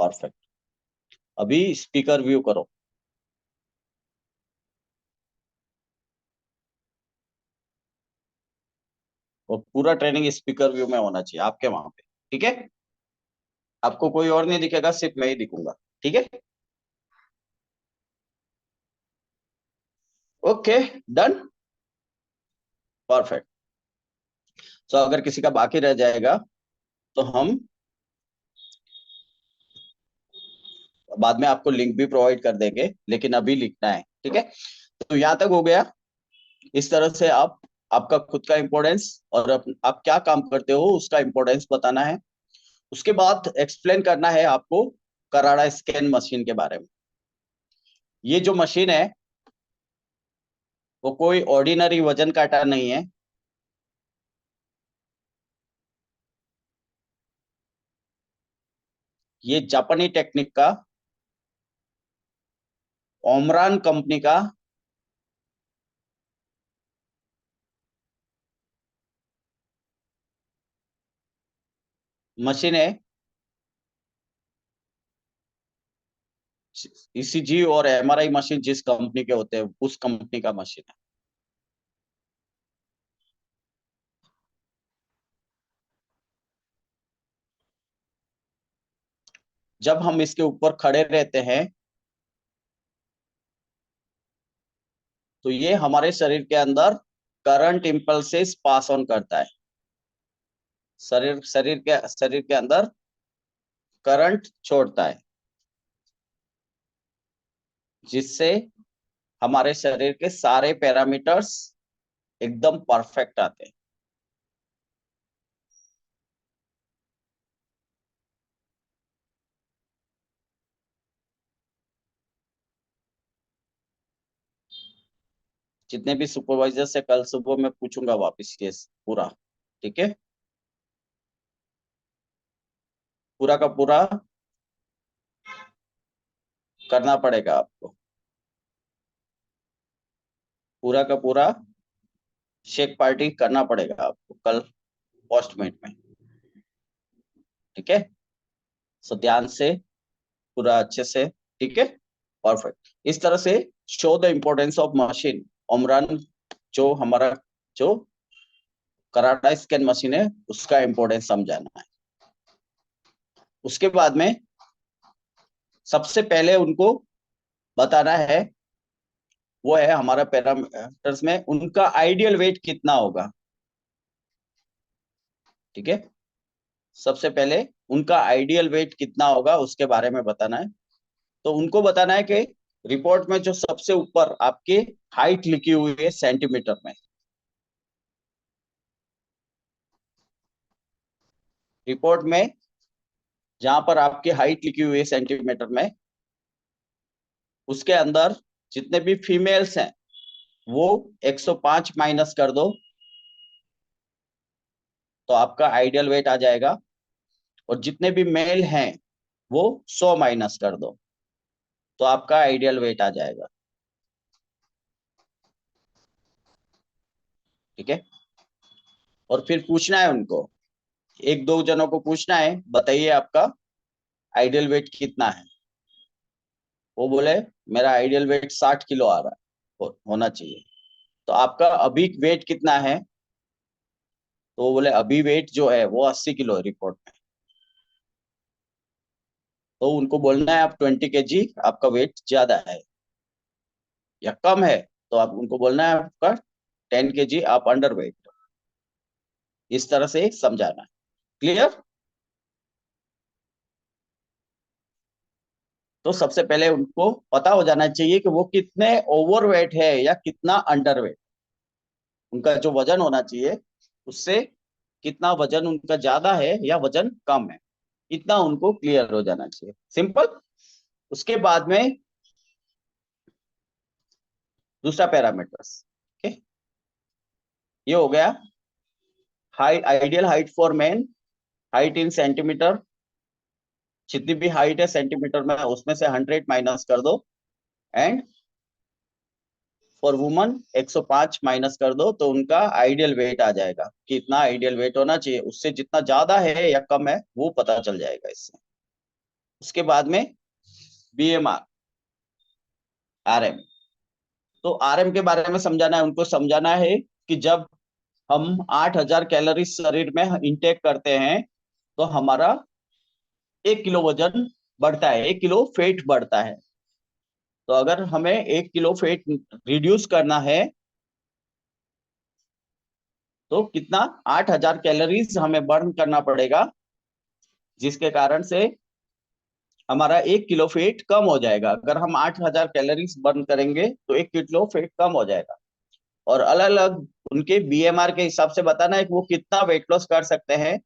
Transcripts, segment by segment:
Perfect. अभी speaker view करो, और पूरा ट्रेनिंग स्पीकर व्यू में होना चाहिए आपके वहां पे। ठीक है, आपको कोई और नहीं दिखेगा, सिर्फ मैं ही दिखूंगा। ठीक है, ओके, डन, परफेक्ट। तो अगर किसी का बाकी रह जाएगा तो हम बाद में आपको लिंक भी प्रोवाइड कर देंगे, लेकिन अभी लिखना है। ठीक है, तो यहाँ तक हो गया। इस तरह से आप आपका खुद का इंपॉर्टेंस और आप क्या काम करते हो उसका इंपॉर्टेंस बताना है। उसके बाद एक्सप्लेन करना है आपको कराड़ा स्कैन मशीन के बारे में। ये जो मशीन है वो कोई ऑर्डिनरी वजन काटा नहीं है। ये जापानी टेक्निक का ओमरान कंपनी का मशीन है। ईसीजी और एमआरआई मशीन जिस कंपनी के होते हैं उस कंपनी का मशीन है। जब हम इसके ऊपर खड़े रहते हैं तो ये हमारे शरीर के अंदर करंट इम्पल्सेस पास ऑन करता है। शरीर के अंदर करंट छोड़ता है, जिससे हमारे शरीर के सारे पैरामीटर्स एकदम परफेक्ट आते हैं। जितने भी सुपरवाइजर से कल सुबह मैं पूछूंगा वापस ये पूरा। ठीक है, पूरा का पूरा करना पड़ेगा आपको, पूरा का पूरा शेक पार्टी करना पड़ेगा आपको कल पोस्टमेट में। ठीक है, सो ध्यान से, पूरा अच्छे से। ठीक है, परफेक्ट। इस तरह से show the importance of machine ओमरान, जो हमारा जो कराटा स्कैन मशीन है उसका इम्पोर्टेंस समझाना है। उसके बाद में सबसे पहले उनको बताना है, वो है हमारा पैरामीटर्स में उनका आइडियल वेट कितना होगा। ठीक है, सबसे पहले उनका आइडियल वेट कितना होगा उसके बारे में बताना है। तो उनको बताना है कि रिपोर्ट में जो सबसे ऊपर आपकी हाइट लिखी हुई है सेंटीमीटर में, रिपोर्ट में जहां पर आपकी हाइट लिखी हुई है सेंटीमीटर में, उसके अंदर जितने भी फीमेल्स हैं वो 105 माइनस कर दो तो आपका आइडियल वेट आ जाएगा, और जितने भी मेल हैं वो 100 माइनस कर दो तो आपका आइडियल वेट आ जाएगा। ठीक है, और फिर पूछना है उनको, एक दो जनों को पूछना है बताइए आपका आइडियल वेट कितना है। वो बोले मेरा आइडियल वेट 60 किलो आ रहा है, होना चाहिए। तो आपका अभी वेट कितना है, तो वो बोले अभी वेट जो है वो 80 किलो है रिपोर्ट में। तो उनको बोलना है आप 20 kg आपका वेट ज्यादा है या कम है, तो आप उनको बोलना है आपका 10 kg आप अंडर वेट। इस तरह से समझाना है। क्लियर? तो सबसे पहले उनको पता हो जाना चाहिए कि वो कितने ओवरवेट है या कितना अंडरवेट। उनका जो वजन होना चाहिए उससे कितना वजन उनका ज्यादा है या वजन कम है, इतना उनको क्लियर हो जाना चाहिए। सिंपल। उसके बाद में दूसरा पैरामीटर्स, okay? ये हो गया height, ideal height for man, height in centimetre. जितनी भी हाइट है सेंटीमीटर में उसमें से 100 माइनस कर दो, एंड फॉर वुमन 105 माइनस कर दो तो उनका आइडियल वेट आ जाएगा। कितना आइडियल वेट होना चाहिए, उससे जितना ज्यादा है या कम है वो पता चल जाएगा इससे। उसके बाद में बीएमआर, आरएम। तो आरएम के बारे में समझाना है, उनको समझाना है कि जब हम 8,000 कैलोरी शरीर में इंटेक करते हैं तो हमारा 1 किलो वजन बढ़ता है, 1 किलो फैट बढ़ता है। तो अगर हमें 1 किलो फैट रिड्यूस करना है तो कितना, 8,000 कैलोरीज हमें बर्न करना पड़ेगा, जिसके कारण से हमारा 1 किलो फैट कम हो जाएगा। अगर हम 8,000 कैलोरीज बर्न करेंगे तो 1 किलो फैट कम हो जाएगा। और अलग अलग उनके बीएमआर के हिसाब से बताना है कि वो कितना वेट लॉस कर सकते हैं।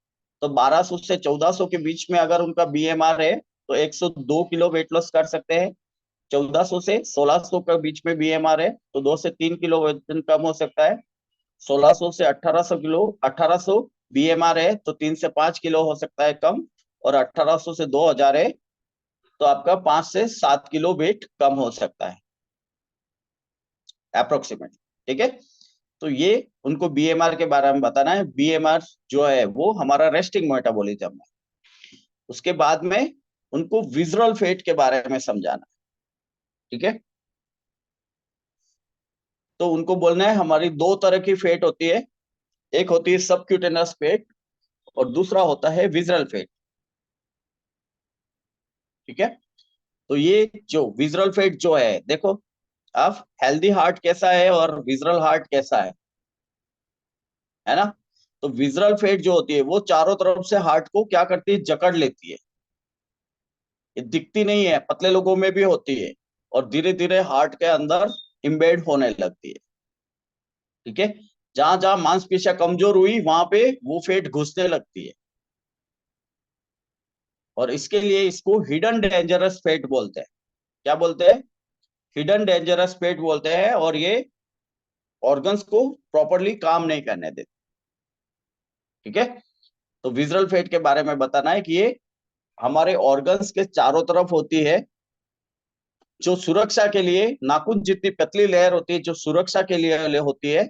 तो 1200 से 1400 के बीच में अगर उनका बीएमआर है तो 102 किलो वेट लॉस कर सकते हैं। 1400 से 1600 के बीच में बीएमआर है तो 2 से 3 किलो वजन कम हो सकता है। 1600 से 1800 किलो, 1800 बीएमआर है तो 3 से 5 किलो हो सकता है कम। और 1800 से 2000 है तो आपका 5 से 7 किलो वेट कम हो सकता है अप्रोक्सीमेट। ठीक है, तो ये उनको बीएमआर के बारे में बताना है। बीएमआर जो है वो हमारा रेस्टिंग मेटाबॉलिज्म है। उसके बाद में उनको विजुअल फैट के बारे में समझाना है। ठीक है, तो उनको बोलना है हमारी दो तरह की फैट होती है, एक होती है सबक्यूटेनस फैट और दूसरा होता है विजुअल फैट। ठीक है, तो ये जो विजुअल फैट जो है, देखो अब हेल्दी हार्ट कैसा है और विजुअल हार्ट कैसा है ना। तो विजुअल फैट जो होती है वो चारों तरफ से हार्ट को क्या करती है, जकड़ लेती है। ये दिखती नहीं है, पतले लोगों में भी होती है और धीरे धीरे हार्ट के अंदर इम्बेड होने लगती है। ठीक है, जहां जहां मांसपेशियां कमजोर हुई वहां पे वो फैट घुसने लगती है। और इसके लिए इसको हिडन डेंजरस फैट बोलते हैं। क्या बोलते हैं, हिडन डेंजरस फैट बोलते हैं। और ये ऑर्गन्स को प्रॉपरली काम नहीं करने देते। ठीक है, तो विजुअल फैट के बारे में बताना है कि ये हमारे ऑर्गन्स के चारों तरफ होती है, जो सुरक्षा के लिए नाखून जितनी पतली लेयर होती है, जो सुरक्षा के लिए होती है।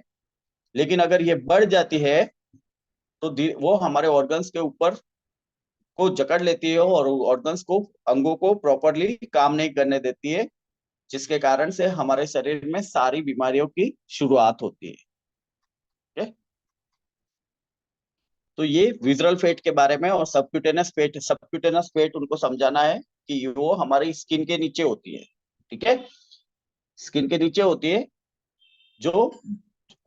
लेकिन अगर ये बढ़ जाती है तो वो हमारे ऑर्गन्स के ऊपर को जकड़ लेती है और ऑर्गन्स को, अंगों को प्रॉपरली काम नहीं करने देती है, जिसके कारण से हमारे शरीर में सारी बीमारियों की शुरुआत होती है। ठीक है, तो ये विजुअल फैट के बारे में। और सबक्यूटेनस फैट, सबक्यूटेनस फैट उनको समझाना है कि वो हमारी स्किन के नीचे होती है। ठीक है, स्किन के नीचे होती है, जो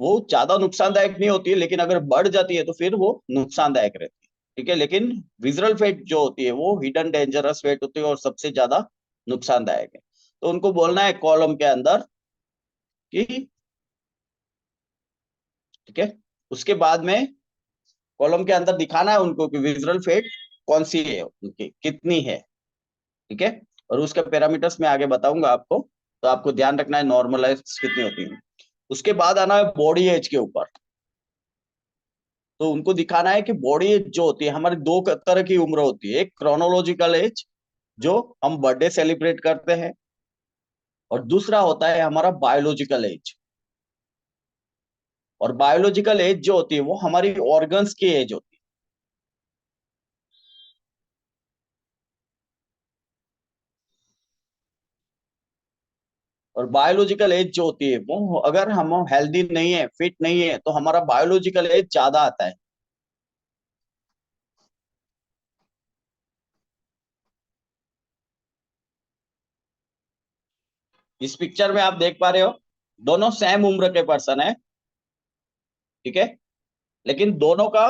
वो ज्यादा नुकसानदायक नहीं होती है, लेकिन अगर बढ़ जाती है तो फिर वो नुकसानदायक रहती है। ठीक है, लेकिन विजुअल फैट जो होती है वो हिडन डेंजरस फैट होती है और सबसे ज्यादा नुकसानदायक है। तो उनको बोलना है कॉलम के अंदर कि, ठीक है, उसके बाद में कॉलम के अंदर दिखाना है उनको कि विजुअल फैट कौन सी है, उनकी कितनी है। ठीक है, और उसके पैरामीटर्स में आगे बताऊंगा आपको, तो आपको ध्यान रखना है नॉर्मलाइज कितनी होती है। उसके बाद आना है बॉडी एज के ऊपर। तो उनको दिखाना है कि बॉडी एज जो होती है, हमारी दो तरह की उम्र होती है। एक क्रोनोलॉजिकल एज जो हम बर्थडे सेलिब्रेट करते हैं, और दूसरा होता है हमारा बायोलॉजिकल एज। और बायोलॉजिकल एज जो होती है वो हमारी ऑर्गन्स की एज होती है। और बायोलॉजिकल एज जो होती है वो, अगर हम हेल्दी नहीं है, फिट नहीं है, तो हमारा बायोलॉजिकल एज ज्यादा आता है। इस पिक्चर में आप देख पा रहे हो, दोनों सेम उम्र के पर्सन है। ठीक है, लेकिन दोनों का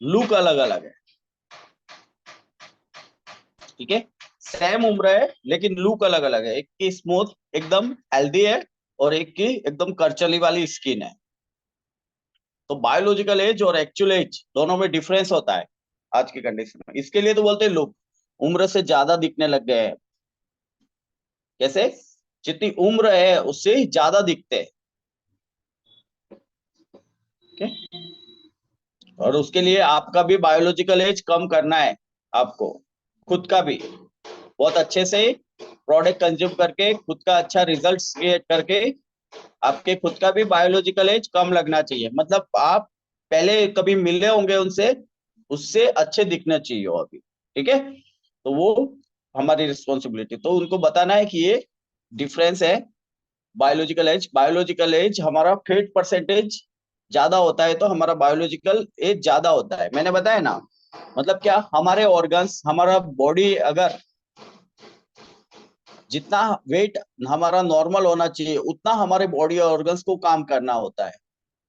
लुक अलग अलग है। ठीक है, सेम उम्र है लेकिन लुक अलग अलग है। एक की स्मूथ एकदम हेल्दी है और एक की एकदम करचली वाली स्किन है। तो बायोलॉजिकल एज और एक्चुअल एज दोनों में डिफरेंस होता है आज की कंडीशन में। इसके लिए तो बोलते हैं लोग उम्र से ज्यादा दिखने लग गए हैं। कैसे, जितनी उम्र है उससे ज्यादा दिखते हैं। ठीक है, और उसके लिए आपका भी बायोलॉजिकल एज कम करना है आपको, खुद का भी बहुत अच्छे से प्रोडक्ट कंज्यूम करके, खुद का अच्छा रिजल्ट क्रिएट करके आपके खुद का भी बायोलॉजिकल एज कम लगना चाहिए। मतलब आप पहले कभी मिले होंगे उनसे, उससे अच्छे दिखना चाहिए हो अभी। ठीक है, तो वो हमारी रिस्पॉन्सिबिलिटी। तो उनको बताना है कि ये डिफरेंस है। बायोलॉजिकल एज हमारा फेट परसेंटेज ज्यादा होता है तो हमारा बायोलॉजिकल एज ज्यादा होता है। मैंने बताया ना, मतलब क्या, हमारे ऑर्गन्स, हमारा बॉडी, अगर जितना वेट हमारा नॉर्मल होना चाहिए उतना हमारे बॉडी ऑर्गन्स को काम करना होता है।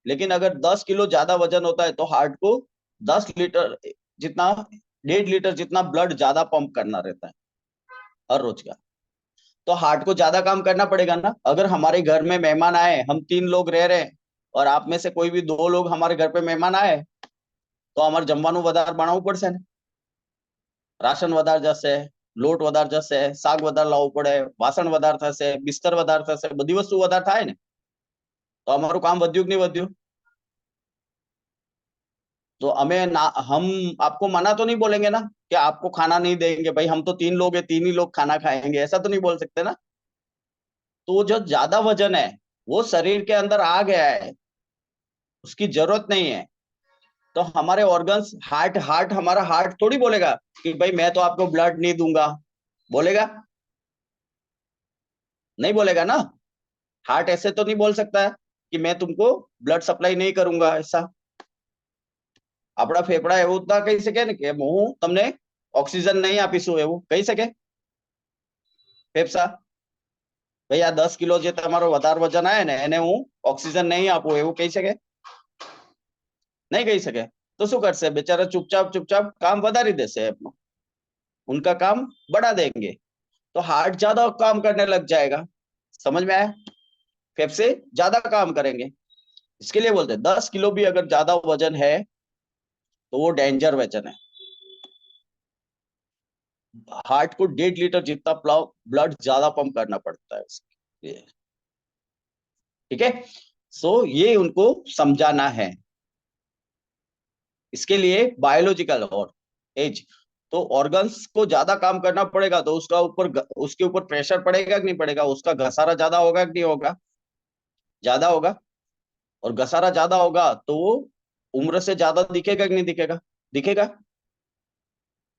लेकिन अगर 10 किलो ज्यादा वजन होता है तो हार्ट को 10 लीटर जितना, 1.5 लीटर जितना ब्लड ज्यादा पंप करना रहता है हर रोज का। तो हार्ट को ज्यादा काम करना पड़ेगा ना। अगर हमारे घर में मेहमान आए, हम 3 लोग रह रहे हैं, और आप में से कोई भी 2 लोग हमारे घर पे मेहमान आए, तो हमारे जमवानु વધારે બનાવવું પડશે ને। રાશન વધારે જશે, લોટ વધારે જશે, શાક વધારે લાવવું પડે, વાસણ વધારે થશે, બિસ્તર વધારે થશે, બધી વસ્તુ વધારે થાય ને। તો અમારું કામ વધ્યું કે નહીં વધ્યું? तो हम आपको मना तो नहीं बोलेंगे ना कि आपको खाना नहीं देंगे, भाई हम तो 3 लोग हैं, 3 ही लोग खाना खाएंगे, ऐसा तो नहीं बोल सकते ना। तो जो ज्यादा वजन है वो शरीर के अंदर आ गया है, उसकी जरूरत नहीं है। तो हमारे ऑर्गन्स, हार्ट हमारा हार्ट थोड़ी बोलेगा कि भाई मैं तो आपको ब्लड नहीं दूंगा। बोलेगा? नहीं बोलेगा ना। हार्ट ऐसे तो नहीं बोल सकता है कि मैं तुमको ब्लड सप्लाई नहीं करूंगा, ऐसा। આપણા ફેફડા એવું તો કહી શકે ને કે હું તમને ઓક્સિજન નહીં આપીશું, એવું કહી શકે ફેફસા? ભાઈ આ 10 કિલો જે તમારો વધારે વજન આવે ને એને હું ઓક્સિજન નહીં આપું, એવું કહી શકે? नहीं कही सके। तो शू करसे बेचारा? चुपचाप चुपचाप काम વધારી देसे, उनका काम बढ़ा देंगे, तो हार्ट ज्यादा काम करने लग जाएगा। समझ में आया? फेफड़े ज्यादा काम करेंगे। इसके लिए बोलते हैं 10 किलो भी अगर ज्यादा वजन है तो वो डेंजर वजन है। हार्ट को 1.5 लीटर जितना ब्लड ज्यादा पंप करना पड़ता है उसके लिए। ठीक है, सो ये उनको समझाना है। इसके लिए बायोलॉजिकल और एज, तो ऑर्गन्स को ज्यादा काम करना पड़ेगा तो उसके ऊपर प्रेशर पड़ेगा कि नहीं पड़ेगा, उसका घसारा ज्यादा होगा कि नहीं होगा? ज्यादा होगा। और घसारा ज्यादा होगा तो वो उम्र से ज्यादा दिखेगा कि नहीं दिखेगा? दिखेगा।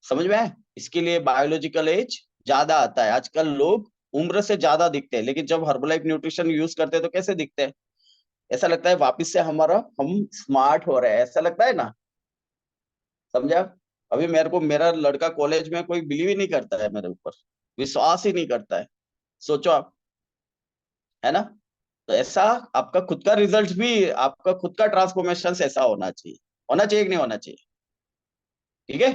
समझ में आए? इसके लिए बायोलॉजिकल एज ज्यादा आता है। आजकल लोग उम्र से ज्यादा दिखते हैं, लेकिन जब हर्बलाइफ न्यूट्रिशन यूज करते हैं तो कैसे दिखते हैं? ऐसा लगता है वापिस से हम स्मार्ट हो रहे हैं, ऐसा लगता है ना। समझा? अभी मेरे को मेरा लड़का कॉलेज में कोई बिलीव ही नहीं करता है मेरे ऊपर, विश्वास ही नहीं करता है। सोचो आप, है ना। तो ऐसा आपका खुद का रिजल्ट भी, आपका खुद का ट्रांसफॉर्मेशन ऐसा होना चाहिए। होना चाहिए कि नहीं होना चाहिए? ठीक है।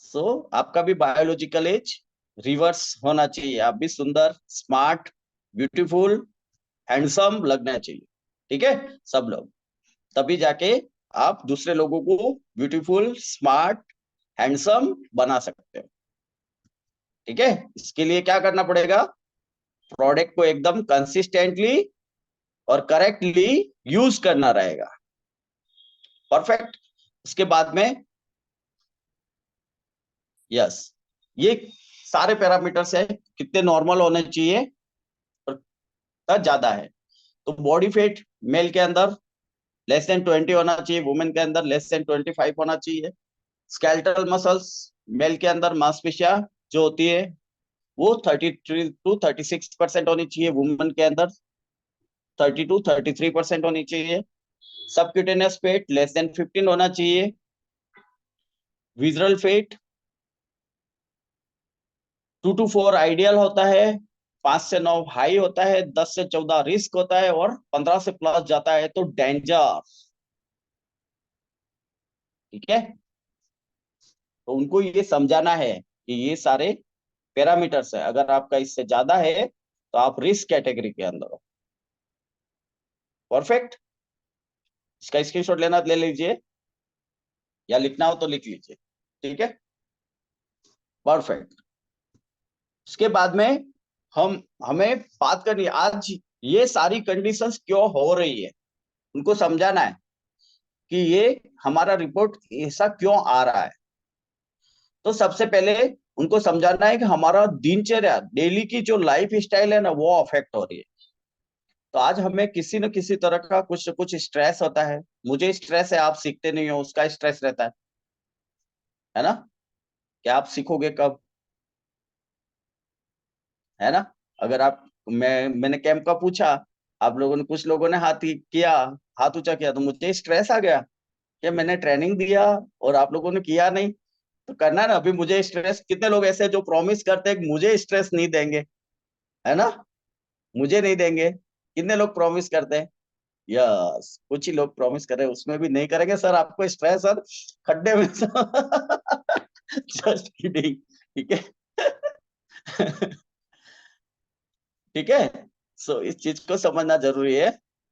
सो आपका भी बायोलॉजिकल एज रिवर्स होना चाहिए। आप भी सुंदर, स्मार्ट, ब्यूटीफुल, हैंडसम लगना चाहिए। ठीक है, सब लोग। तभी जाके आप दूसरे लोगों को ब्यूटीफुल, स्मार्ट, हैंडसम बना सकते हो। ठीक है, इसके लिए क्या करना पड़ेगा? प्रोडक्ट को एकदम कंसिस्टेंटली और करेक्टली यूज करना रहेगा। परफेक्ट। उसके बाद में, यस, ये सारे पैरामीटर्स है, कितने नॉर्मल होने चाहिए और ज्यादा है। तो बॉडी वेट मेल के अंदर लेस देन 20 होना चाहिए, वुमेन के अंदर लेस देन 25 होना चाहिए। स्केलेटल मसल्स मेल के अंदर, मांसपेशियां जो होती है वो 33 to 36% होनी चाहिए, वुमेन के अंदर 30 to 33% होनी चाहिए। सबक्यूटेनियस फेट लेस देन 15 होना चाहिए। विजरल फेट 2 to 4 आइडियल होता है, 5 से 9 हाई होता है, 10 से 14 रिस्क होता है, और 15 से प्लस जाता है तो डेंजर। ठीक है, तो उनको ये समझाना है कि ये सारे पैरामीटर्स है, अगर आपका इससे ज्यादा है तो आप रिस्क कैटेगरी के अंदर हो। परफेक्ट। इसका स्क्रीनशॉट लेना ले लीजिए, या लिखना हो तो लिख लीजिए। ठीक है, परफेक्ट। उसके बाद में हमें बात करनी है आज ये सारी कंडीशंस क्यों हो रही है, उनको समझाना है कि ये हमारा रिपोर्ट ऐसा क्यों आ रहा है। तो सबसे पहले उनको समझाना है कि हमारा दिनचर्या, डेली की जो लाइफ स्टाइल है ना, वो अफेक्ट हो रही है। तो आज हमें किसी न किसी तरह का कुछ कुछ स्ट्रेस होता है। मुझे स्ट्रेस है, आप सीखते नहीं हो, उसका स्ट्रेस रहता है ना। क्या आप सीखोगे कब? है ना। अगर आप मैंने कैंप का पूछा, आप लोगों ने, कुछ लोगों ने किया, हाथ ऊंचा किया, तो मुझे स्ट्रेस आ गया कि मैंने ट्रेनिंग दिया और आप लोगों ने किया नहीं। तो करना है ना, अभी मुझे स्ट्रेस, कितने लोग ऐसे हैं जो प्रॉमिस करते हैं कि मुझे स्ट्रेस नहीं देंगे, है ना, मुझे नहीं देंगे। कितने लोग प्रॉमिस करते हैं? यस, कुछ ही लोग प्रॉमिस कर रहे हैं, उसमें भी नहीं करेंगे सर, आपको स्ट्रेस सर, खड्डे में जस्ट किडिंग, ठीक है। ठीक है। सो इस चीज को समझना जरूरी है।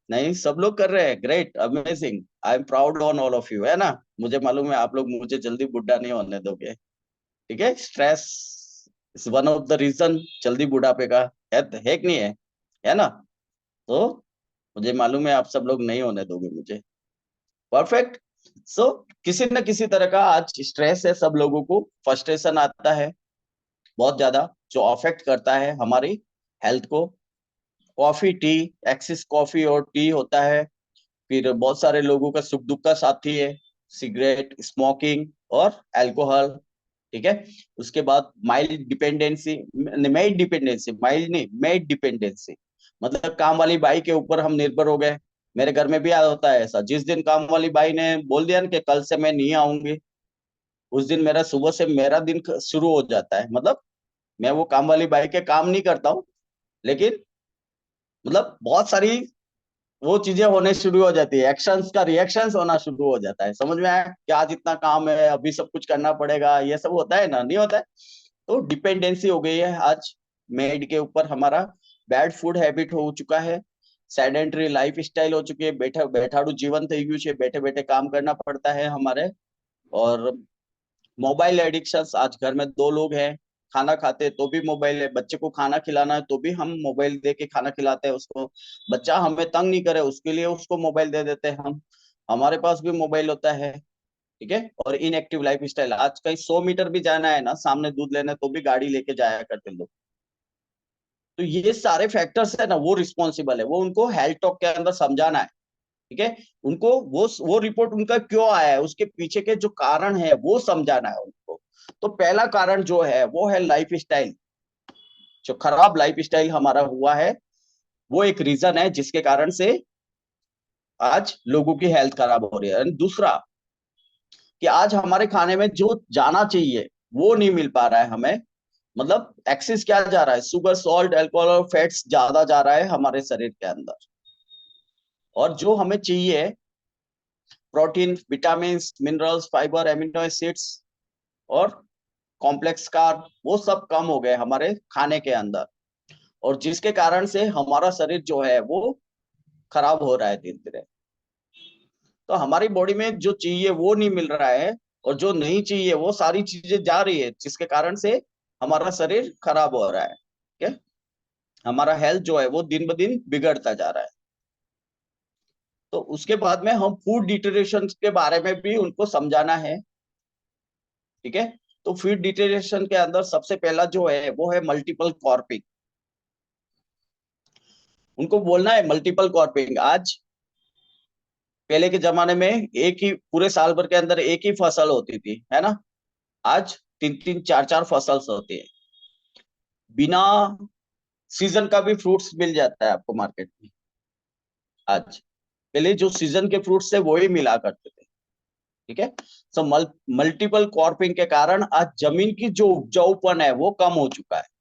नहीं, सब लोग कर रहे हैं, great, amazing, I am proud on all of you, है ना। मुझे मालूम है आप लोग मुझे जल्दी बुढ़ा नहीं होने दोगे। ठीक है, stress is one of the reason जल्दी बुढ़ापे का, है कि नहीं है ना। तो मुझे मालूम है आप सब लोग नहीं होने दोगे मुझे। परफेक्ट। सो किसी न किसी तरह का आज स्ट्रेस है, सब लोगों को फ्रस्ट्रेशन आता है बहुत ज्यादा, जो अफेक्ट करता है हमारी हेल्थ को। कॉफी टी, एक्सिस कॉफी और टी होता है। फिर बहुत सारे लोगों का सुख दुख का साथी है सिगरेट, स्मोकिंग और अल्कोहल। ठीक है। उसके बाद mild dependency, made dependency, mild नहीं, मेड डिपेंडेंसी, मतलब काम वाली बाई के ऊपर हम निर्भर हो गए। मेरे घर में भी होता है ऐसा, जिस दिन काम वाली बाई ने बोल दिया ना कि कल से मैं नहीं आऊंगी, उस दिन मेरा सुबह से मेरा दिन शुरू हो जाता है। मतलब मैं वो काम वाली बाई के काम नहीं करता हूँ, लेकिन मतलब बहुत सारी वो चीजें होने शुरू हो जाती है, एक्शंस का रिएक्शंस होना शुरू हो जाता है। समझ में आया कि आज इतना काम है, अभी सब कुछ करना पड़ेगा, ये सब होता है ना, नहीं होता है। तो डिपेंडेंसी हो गई है आज मेड के ऊपर हमारा। बैड फूड हैबिट हो चुका है, सेडेंटरी लाइफ स्टाइल हो चुकी है, बैठा बैठाड़ू जीवन થઈ ગયું છે, बैठे बैठे काम करना पड़ता है हमारे। और मोबाइल एडिक्शन, आज घर में दो लोग हैं, खाना खाते तो भी मोबाइल है, बच्चे को खाना खिलाना है तो भी हम मोबाइल दे के खाना खिलाते हैं उसको। बच्चा हमें तंग नहीं करे उसके लिए उसको मोबाइल दे देते हैं हम, हमारे पास भी मोबाइल होता है। ठीक है। और इनएक्टिव लाइफ स्टाइल, आज कहीं 100 मीटर भी जाना है ना सामने दूध लेने, तो भी गाड़ी लेके जाया करते लोग। तो ये सारे फैक्टर्स है ना, वो रिस्पॉन्सिबल है, वो उनको हेल्थ टॉक के अंदर समझाना है। ठीक है। उनको वो रिपोर्ट उनका क्यों आया है, उसके पीछे के जो कारण है वो समझाना है उनको। तो पहला कारण जो है वो है लाइफ स्टाइल, जो खराब लाइफ स्टाइल हमारा हुआ है, वो एक रीजन है जिसके कारण से आज लोगों की हेल्थ खराब हो रही है। दूसरा कि आज हमारे खाने में जो जाना चाहिए वो नहीं मिल पा रहा है हमें। मतलब एक्सेस क्या जा रहा है, शुगर, सॉल्ट, अल्कोहल और फैट्स ज्यादा जा रहा है हमारे शरीर के अंदर। और जो हमें चाहिए, protein, vitamin, minerals, fibre, amino acids और कॉम्प्लेक्स कार्ब, वो सब कम हो गए हमारे खाने के अंदर। और जिसके कारण से हमारा शरीर जो है वो खराब हो रहा है धीरे धीरे। तो हमारी बॉडी में जो चाहिए वो नहीं मिल रहा है, और जो नहीं चाहिए वो सारी चीजें जा रही है, जिसके कारण से हमारा शरीर खराब हो रहा है। ठीक है। हमारा हेल्थ जो है वो दिन ब दिन बिगड़ता जा रहा है। तो उसके बाद में हम फूड डिटेरियोरेशन के बारे में भी उनको समझाना है। ठीक है। तो फूड डिटेरियोरेशन के अंदर सबसे पहला जो है वो है मल्टीपल कॉर्पिंग। उनको बोलना है मल्टीपल कॉर्पिंग। आज, पहले के जमाने में एक ही पूरे साल भर के अंदर एक ही फसल होती थी, है ना। आज तीन तीन चार चार फसल होती है, बिना सीजन का भी फ्रूट्स मिल जाता है आपको मार्केट में आज। पहले जो सीजन के फ्रूट्स थे वो ही मिला करते थे। ठीक है। सो मल्टीपल क्रॉपिंग के कारण आज जमीन की जो उपजाऊपन है वो कम हो चुका है।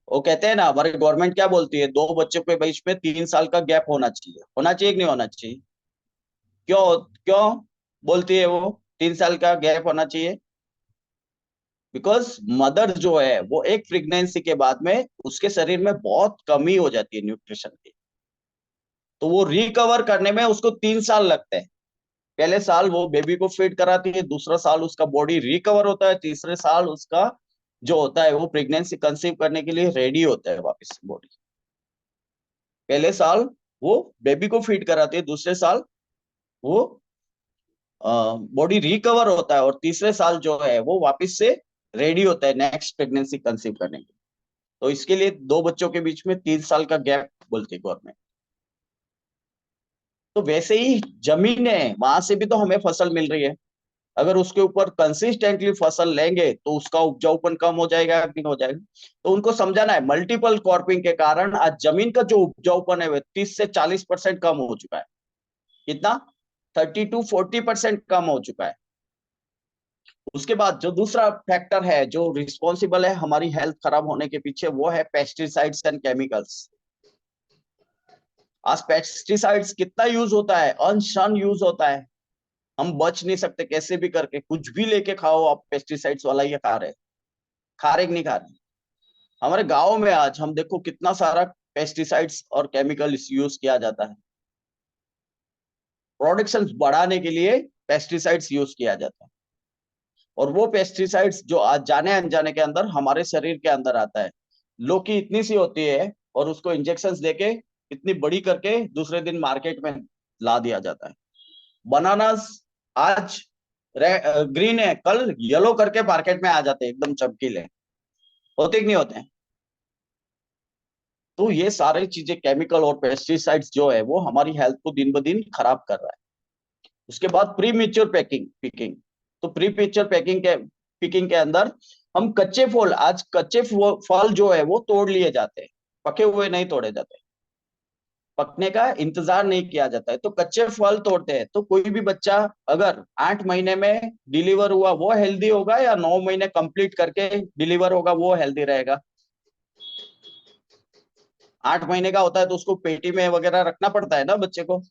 वो कहते हैं ना, हमारी गवर्नमेंट क्या बोलती है, दो बच्चों के बीच में 3 साल का गैप होना चाहिए कि नहीं होना चाहिए? क्यों क्यों बोलती है वो 3 साल का गैप होना चाहिए? बिकॉज मदर जो है वो एक प्रेगनेंसी के बाद में उसके शरीर में बहुत कमी हो जाती है न्यूट्रिशन की, तो वो रिकवर करने में उसको 3 साल लगते हैं। पहले साल वो बेबी को फीड कराती है, दूसरा साल उसका बॉडी रिकवर होता है, तीसरे साल उसका जो होता है वो प्रेगनेंसी कंसीव करने के लिए रेडी होता है वापस बॉडी। पहले साल वो बेबी को फीड कराती है, दूसरे साल वो बॉडी रिकवर होता है, और तीसरे साल जो है वो वापस से रेडी होता है नेक्स्ट प्रेगनेंसी कंसीव करने के लिए। तो इसके लिए दो बच्चों के बीच में 3 साल का गैप बोलती है गवर्नमेंट। तो वैसे ही जमीन है, वहां से भी तो हमें फसल मिल रही है। अगर उसके ऊपर कंसिस्टेंटली फसल लेंगे तो उसका उपजाऊपन कम हो जाएगा कि नहीं हो जाएगा। तो उनको समझाना है मल्टीपल क्रॉपिंग के कारण आज जमीन का जो उपजाऊपन है वह 30 से 40% कम हो चुका है। कितना? 30 to 40% कम हो चुका है। उसके बाद जो दूसरा फैक्टर है जो रिस्पॉन्सिबल है हमारी हेल्थ खराब होने के पीछे, वो है पेस्टिसाइड्स एंड केमिकल्स। आज पेस्टिसाइड्स कितना यूज होता है, अनशन यूज होता है। हम बच नहीं सकते, कैसे भी करके कुछ भी लेके खाओ आप पेस्टिसाइड्स वाला ही खा रहे कि नहीं खा रहे। हमारे गाँव में आज हम देखो कितना सारा पेस्टिसाइड्स और केमिकल यूज किया जाता है। प्रोडक्शन बढ़ाने के लिए पेस्टिसाइड्स यूज किया जाता है, और वो पेस्टिसाइड्स जो आज जाने अनजाने के अंदर हमारे शरीर के अंदर आता है। लो की इतनी सी होती है और उसको इंजेक्शन देके इतनी बड़ी करके दूसरे दिन मार्केट में ला दिया जाता है। बनानास आज ग्रीन है, कल येलो करके मार्केट में आ जाते हैं, एकदम चमकीले। होते कि नहीं होते हैं? तो ये सारी चीजें केमिकल और पेस्टिसाइड्स जो है वो हमारी हेल्थ को दिन ब दिन खराब कर रहा है। उसके बाद प्री मेच्योर पैकिंग पिकिंग। तो प्री मेच्योर पिकिंग के अंदर हम कच्चे फल, आज कच्चे फल जो है वो तोड़ लिए जाते हैं, पके हुए नहीं तोड़े जाते। पकने का इंतजार नहीं किया जाता है, तो कच्चे फल तोड़ते हैं। तो कोई भी बच्चा अगर 8 महीने में डिलीवर हुआ वो हेल्दी होगा, या 9 महीने कंप्लीट करके डिलीवर होगा वो हेल्दी रहेगा? 8 महीने का होता है तो उसको पेटी में वगैरह रखना पड़ता है ना बच्चे को।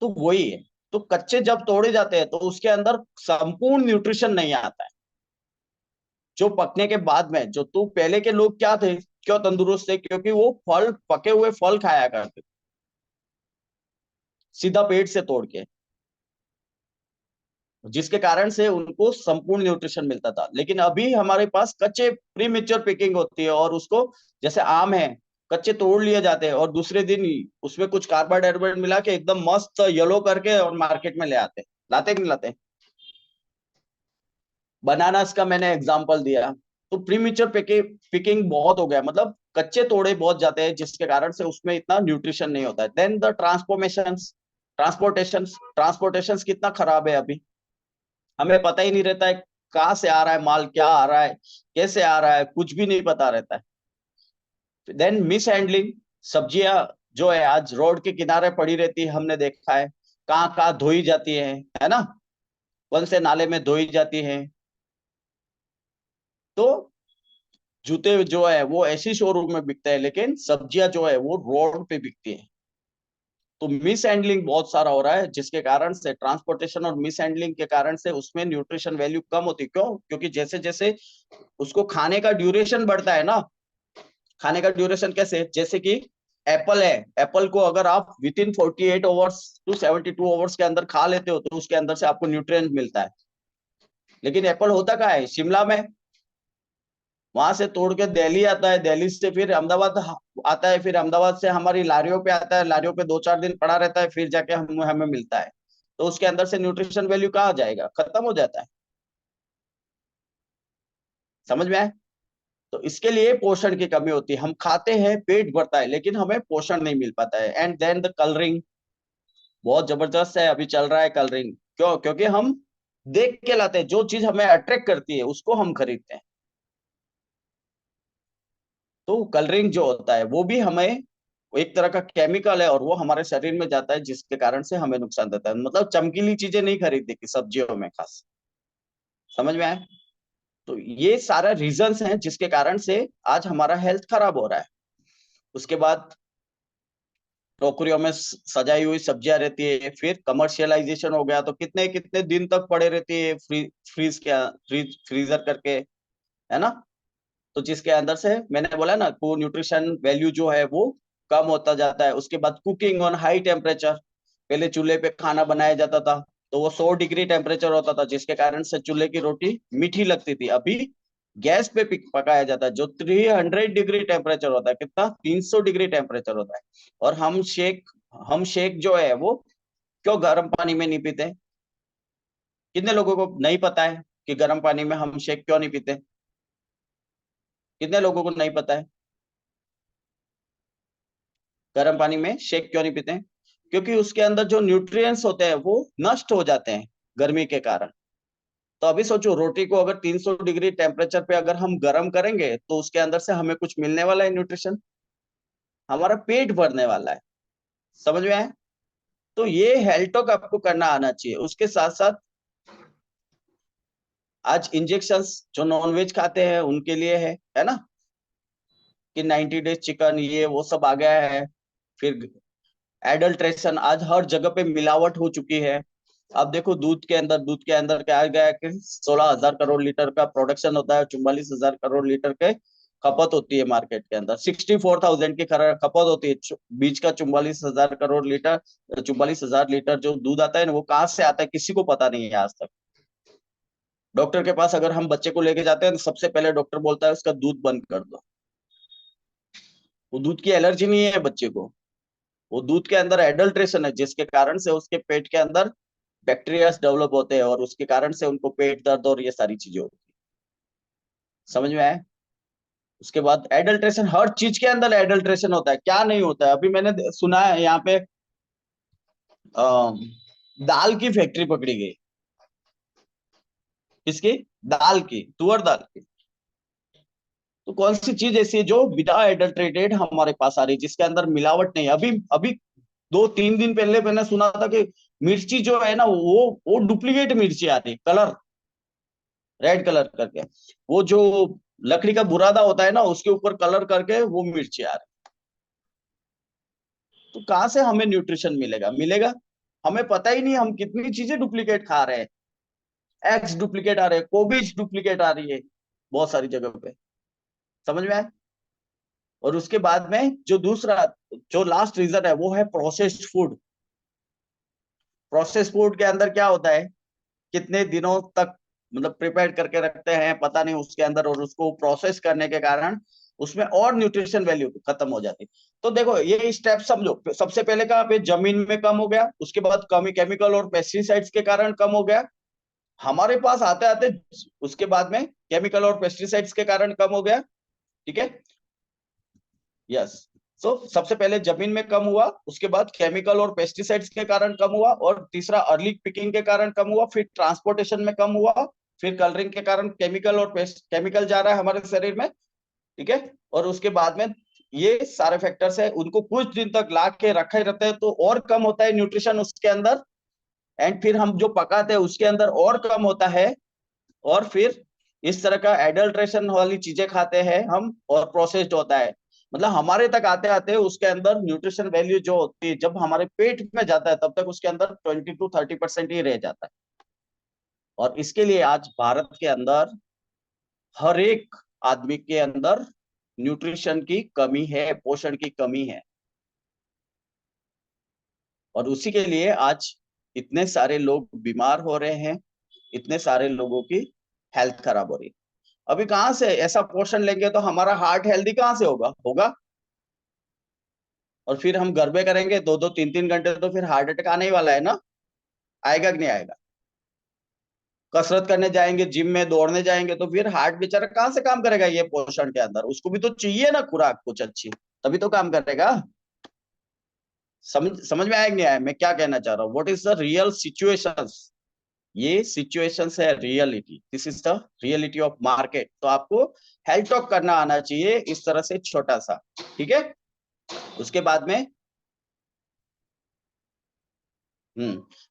तो वही है। तो कच्चे जब तोड़े जाते हैं तो उसके अंदर संपूर्ण न्यूट्रिशन नहीं आता है। जो पकने के बाद में, जो तू पहले के लोग क्या थे, क्यों तंदुरुस्त थे? क्योंकि वो फल, पके हुए फल खाया करते, सीधा पेट से तोड़ के, जिसके कारण से उनको संपूर्ण न्यूट्रिशन मिलता था। लेकिन अभी हमारे पास कच्चे प्री मेच्योर पिकिंग होती है, और उसको, जैसे आम है, कच्चे तोड़ लिए जाते हैं और दूसरे दिन ही उसमें कुछ कार्बोहाइड्रेट मिला के एकदम मस्त येलो करके और मार्केट में ले आते, लाते कि नहीं लाते? बनानास का मैंने एग्जांपल दिया। तो प्रीमेच्योर पिकिंग बहुत हो गया, मतलब कच्चे तोड़े बहुत जाते हैं, जिसके कारण से उसमें इतना न्यूट्रिशन नहीं होता है। देन द ट्रांसपोर्टेशन कितना खराब है अभी। हमें पता ही नहीं रहता है कहाँ से आ रहा है माल, क्या आ रहा है, कैसे आ रहा है, कुछ भी नहीं पता रहता है। Then mishandling. सब्जियां जो है आज रोड के किनारे पड़ी रहती है, हमने देखा है कहाँ कहाँ धोई जाती है ना? कौन से नाले में धोई जाती है। तो जूते जो है वो ऐसी शोरूम में बिकते हैं, लेकिन सब्जियां जो है वो रोड पे बिकती है। तो मिस हैंडलिंग बहुत सारा हो रहा है, जिसके कारण से ट्रांसपोर्टेशन और मिस हैंडलिंग के कारण से उसमें न्यूट्रिशन वैल्यू कम होती है। क्यों? क्योंकि जैसे जैसे उसको खाने का ड्यूरेशन बढ़ता है ना, खाने का ड्यूरेशन कैसे, जैसे कि एप्पल है, एप्पल को अगर आप within 48 hours to 72 hours के अंदर खा लेते हो तो उसके अंदर से आपको न्यूट्रिएंट मिलता है। लेकिन एप्पल होता कहाँ है? शिमला में। वहां से तोड़ के दिल्ली आता है, दिल्ली से फिर अहमदाबाद आता है, फिर अहमदाबाद से हमारी लारियों पे आता है, लारियों पे 2-4 दिन पड़ा रहता है, फिर जाके हमें मिलता है। तो उसके अंदर से न्यूट्रिशन वैल्यू कहाँ जाएगा? खत्म हो जाता है। समझ में आए? तो इसके लिए पोषण की कमी होती है। हम खाते हैं, पेट भरता है, लेकिन हमें पोषण नहीं मिल पाता है। एंड देन द कलरिंग बहुत जबरदस्त है, अभी चल रहा है कलरिंग। क्यों? क्योंकि हम देख के लाते हैं, जो चीज हमें अट्रैक्ट करती है उसको हम खरीदते हैं। तो कलरिंग जो होता है वो भी हमें, वो एक तरह का केमिकल है और वो हमारे शरीर में जाता है, जिसके कारण से हमें नुकसान देता है। मतलब चमकीली चीजें नहीं खरीदने की सब्जियों में खास। समझ में आए? तो ये सारा रीजंस हैं जिसके कारण से आज हमारा हेल्थ खराब हो रहा है। उसके बाद टोकरियों में सजाई हुई सब्जियां रहती है, फिर कमर्शियलाइजेशन हो गया तो कितने कितने दिन तक पड़े रहती है फ्रीजर करके, है ना? तो जिसके अंदर से मैंने बोला ना, को न्यूट्रिशन वैल्यू जो है वो कम होता जाता है। उसके बाद कुकिंग ऑन हाई टेम्परेचर। पहले चूल्हे पे खाना बनाया जाता था तो वो 100 डिग्री टेम्परेचर होता था, जिसके कारण से चूल्हे की रोटी मीठी लगती थी। अभी गैस पे पकाया जाता है जो 300 डिग्री टेम्परेचर होता है। कितना? 300 डिग्री टेम्परेचर होता है। और हम शेक जो है वो क्यों गर्म पानी में नहीं पीते? कितने लोगों को नहीं पता है कि गर्म पानी में हम शेक क्यों नहीं पीते? कितने लोगों को नहीं पता है गर्म पानी में शेक क्यों नहीं पीते हैं? क्योंकि उसके अंदर जो न्यूट्रिएंट्स होते हैं वो नष्ट हो जाते हैं। गर्मी के कारण। तो अभी सोचो, रोटी को अगर 300 डिग्री टेम्परेचर पे अगर हम गर्म करेंगे तो उसके अंदर से हमें कुछ मिलने वाला है न्यूट्रिशन, हमारा पेट भरने वाला है। समझ में आए? तो ये हेल्थ टॉक आपको करना आना चाहिए। उसके साथ साथ आज इंजेक्शंस जो नॉनवेज खाते हैं उनके लिए है ना, कि 90 डेज चिकन ये वो सब आ गया है। फिर एडल्ट्रेशन, आज हर जगह पे मिलावट हो चुकी है। अब देखो दूध के अंदर क्या आ गया है कि 16,000 करोड़ लीटर का प्रोडक्शन होता है, 44,000 करोड़ लीटर के खपत होती है मार्केट के अंदर, 64,000 की खपत होती है। बीच का 44,000 करोड़ लीटर, 44,000 लीटर जो दूध आता है ना, वो कहाँ से आता है किसी को पता नहीं है आज तक। डॉक्टर के पास अगर हम बच्चे को लेके जाते हैं तो सबसे पहले डॉक्टर बोलता है उसका दूध बंद कर दो। वो दूध की एलर्जी नहीं है बच्चे को, वो दूध के अंदर एडल्ट्रेशन है, जिसके कारण से उसके पेट के अंदर बैक्टीरिया डेवलप होते हैं और उसके कारण से उनको पेट दर्द और ये सारी चीजें होती है। समझ में आए? उसके बाद एडल्ट्रेशन, हर चीज के अंदर एडल्ट्रेशन होता है, क्या नहीं होता है। अभी मैंने सुना है यहाँ पे दाल की फैक्ट्री पकड़ी गई। किसकी? दाल की, तुअर दाल की। तो कौन सी चीज ऐसी है जो बिना एडल्ट्रेटेड हमारे पास आ रही है, जिसके अंदर मिलावट नहीं है? अभी अभी 2-3 दिन पहले मैंने सुना था कि मिर्ची जो है ना, वो डुप्लीकेट मिर्ची आ रही, कलर रेड कलर करके। वो जो लकड़ी का बुरादा होता है ना, उसके ऊपर कलर करके वो मिर्ची आ रही। तो कहाँ से हमें न्यूट्रिशन मिलेगा? हमें पता ही नहीं, हम कितनी चीजें डुप्लीकेट खा रहे हैं। एग्स डुप्लीकेट आ रहे हैं, कोबीज डुप्लीकेट आ रही है बहुत सारी जगह पे। समझ में आए? और उसके बाद में जो दूसरा, जो लास्ट रीजन है, वो है प्रोसेस्ड फूड। प्रोसेस्ड फूड के अंदर क्या होता है, कितने दिनों तक मतलब प्रिपेयर करके रखते हैं पता नहीं उसके अंदर, और उसको प्रोसेस करने के कारण उसमें और न्यूट्रिशन वैल्यू खत्म हो जाती है। तो देखो ये स्टेप समझो, सबसे पहले कहाँ पे जमीन में कम हो गया, उसके बाद कमी केमिकल और पेस्टिसाइड्स के कारण कम हो गया, हमारे पास आते आते उसके बाद में केमिकल और पेस्टिसाइड्स के कारण कम हो गया। ठीक है? यस। सो सबसे पहले जमीन में कम हुआ, उसके बाद केमिकल और पेस्टिसाइड्स के कारण कम हुआ, और तीसरा अर्ली पिकिंग के कारण कम हुआ, फिर ट्रांसपोर्टेशन में कम हुआ, फिर कलरिंग के कारण केमिकल और केमिकल जा रहा है हमारे शरीर में। ठीक है? और उसके बाद में ये सारे फैक्टर्स है, उनको कुछ दिन तक ला के रखे रहते हैं तो और कम होता है न्यूट्रिशन उसके अंदर। एंड फिर हम जो पकाते हैं उसके अंदर और कम होता है। और फिर इस तरह का एडल्ट्रेशन वाली चीजें खाते हैं हम, और प्रोसेस्ड होता है। मतलब हमारे तक आते आते उसके अंदर न्यूट्रिशन वैल्यू जो होती है, जब हमारे पेट में जाता है तब तक उसके अंदर 20 to 30% ही रह जाता है। और इसके लिए आज भारत के अंदर हर एक आदमी के अंदर न्यूट्रिशन की कमी है, पोषण की कमी है। और उसी के लिए आज इतने सारे लोग बीमार हो रहे हैं, इतने सारे लोगों की हेल्थ खराब हो रही है। अभी कहाँ से ऐसा पोषण लेंगे तो हमारा हार्ट हेल्दी कहाँ से होगा? और फिर हम गरबे करेंगे 2-2 3-3 घंटे, तो फिर हार्ट अटैक आने ही वाला है ना। आएगा कि नहीं आएगा? कसरत करने जाएंगे, जिम में दौड़ने जाएंगे, तो फिर हार्ट बेचारा कहाँ से काम करेगा? ये पोषण के अंदर उसको भी तो चाहिए ना खुराक कुछ अच्छी, तभी तो काम करेगा। समझ में आया कि नहीं आया मैं क्या कहना चाह रहा हूँ? What is the real situations? ये सिचुएशंस है, reality, this is the reality of market. तो आपको हेल्थ टॉक करना आना चाहिए इस तरह से, छोटा सा। ठीक है? उसके बाद में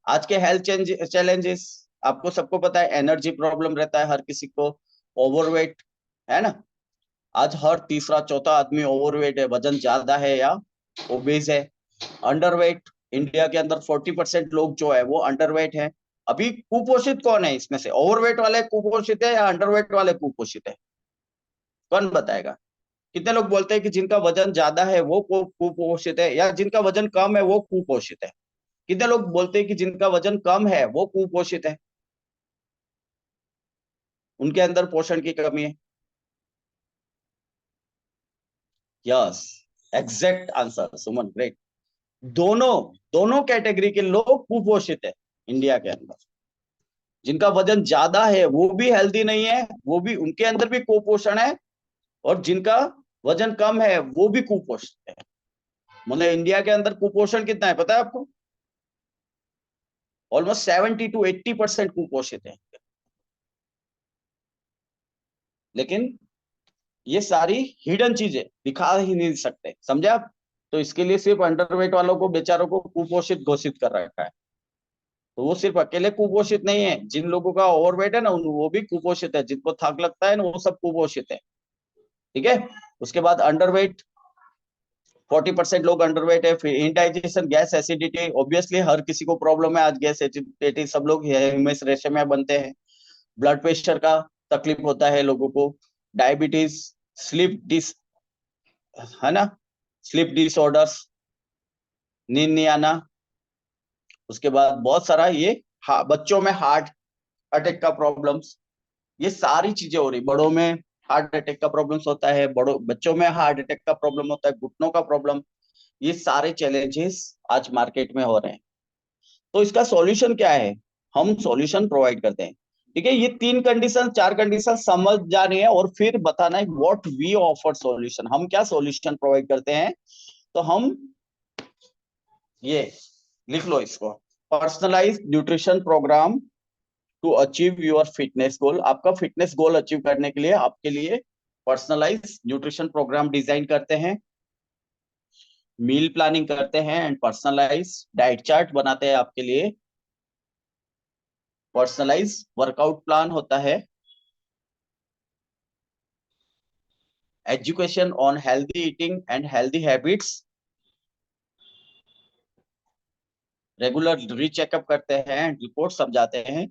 आज के हेल्थ चैलेंजेस आपको सबको पता है, एनर्जी प्रॉब्लम रहता है हर किसी को, ओवरवेट, है ना। आज हर तीसरा चौथा आदमी ओवरवेट है, वजन ज्यादा है या ओबेज है। अंडरवेट, इंडिया के अंदर 40% लोग जो है वो अंडरवेट है। अभी कुपोषित कौन है इसमें से? ओवरवेट वाले कुपोषित है या अंडरवेट वाले कुपोषित है? कौन बताएगा? कितने लोग बोलते हैं कि जिनका वजन ज्यादा है वो कुपोषित है, या जिनका वजन कम है वो कुपोषित है? कितने लोग बोलते हैं कि जिनका वजन कम है वो कुपोषित है, उनके अंदर पोषण की कमी है? यस, एग्जैक्ट आंसर सुमन, ग्रेट। दोनों दोनों कैटेगरी के लोग कुपोषित है इंडिया के अंदर। जिनका वजन ज्यादा है वो भी हेल्दी नहीं है, वो भी, उनके अंदर भी कुपोषण है। और जिनका वजन कम है वो भी कुपोषित है। मतलब इंडिया के अंदर कुपोषण कितना है पता है आपको? ऑलमोस्ट 70 to 80% कुपोषित है। लेकिन ये सारी हिडन चीजें दिखा ही नहीं सकते, समझे आप? तो इसके लिए सिर्फ अंडरवेट वालों को बेचारों को कुपोषित घोषित कर रखा है। तो वो सिर्फ अकेले कुपोषित नहीं है, जिन लोगों का ओवरवेट है ना वो भी कुपोषित है, जिनको थक लगता है ना वो सब कुपोषित है। ठीक है। उसके बाद अंडरवेट, 40% लोग अंडरवेट है। फिर इंडाइजेशन, गैस एसिडिटी, ऑब्वियसली हर किसी को प्रॉब्लम है आज, गैस एसिडिटी, सब लोग ह्यूमस रेशम बनते हैं। ब्लड प्रेशर का तकलीफ होता है लोगों को। डायबिटीज, स्लीप डिस, है ना, स्लीप डिसऑर्डर्स, नींद नहीं आना। उसके बाद बहुत सारा ये बच्चों में हार्ट अटैक का प्रॉब्लम्स, ये सारी चीजें हो रही। बड़ों में हार्ट अटैक का प्रॉब्लम्स होता है, बड़ों बच्चों में हार्ट अटैक का प्रॉब्लम होता है, घुटनों का प्रॉब्लम, ये सारे चैलेंजेस आज मार्केट में हो रहे हैं। तो इसका सॉल्यूशन क्या है? हम सॉल्यूशन प्रोवाइड करते हैं। ठीक है, ये 3 कंडीशन 4 कंडीशन समझ जानी है और फिर बताना है व्हाट वी ऑफर सॉल्यूशन, हम क्या सॉल्यूशन प्रोवाइड करते हैं। तो हम ये लिख लो इसको, personalise nutrition programme to achieve your fitness goal. आपका फिटनेस गोल अचीव करने के लिए आपके लिए पर्सनलाइज न्यूट्रिशन प्रोग्राम डिजाइन करते हैं, मील प्लानिंग करते हैं एंड पर्सनलाइज डाइट चार्ट बनाते हैं आपके लिए। पर्सनलाइज वर्कआउट प्लान होता है, education on healthy eating and healthy habits, regular recheckup करते हैं, रिपोर्ट समझाते हैं,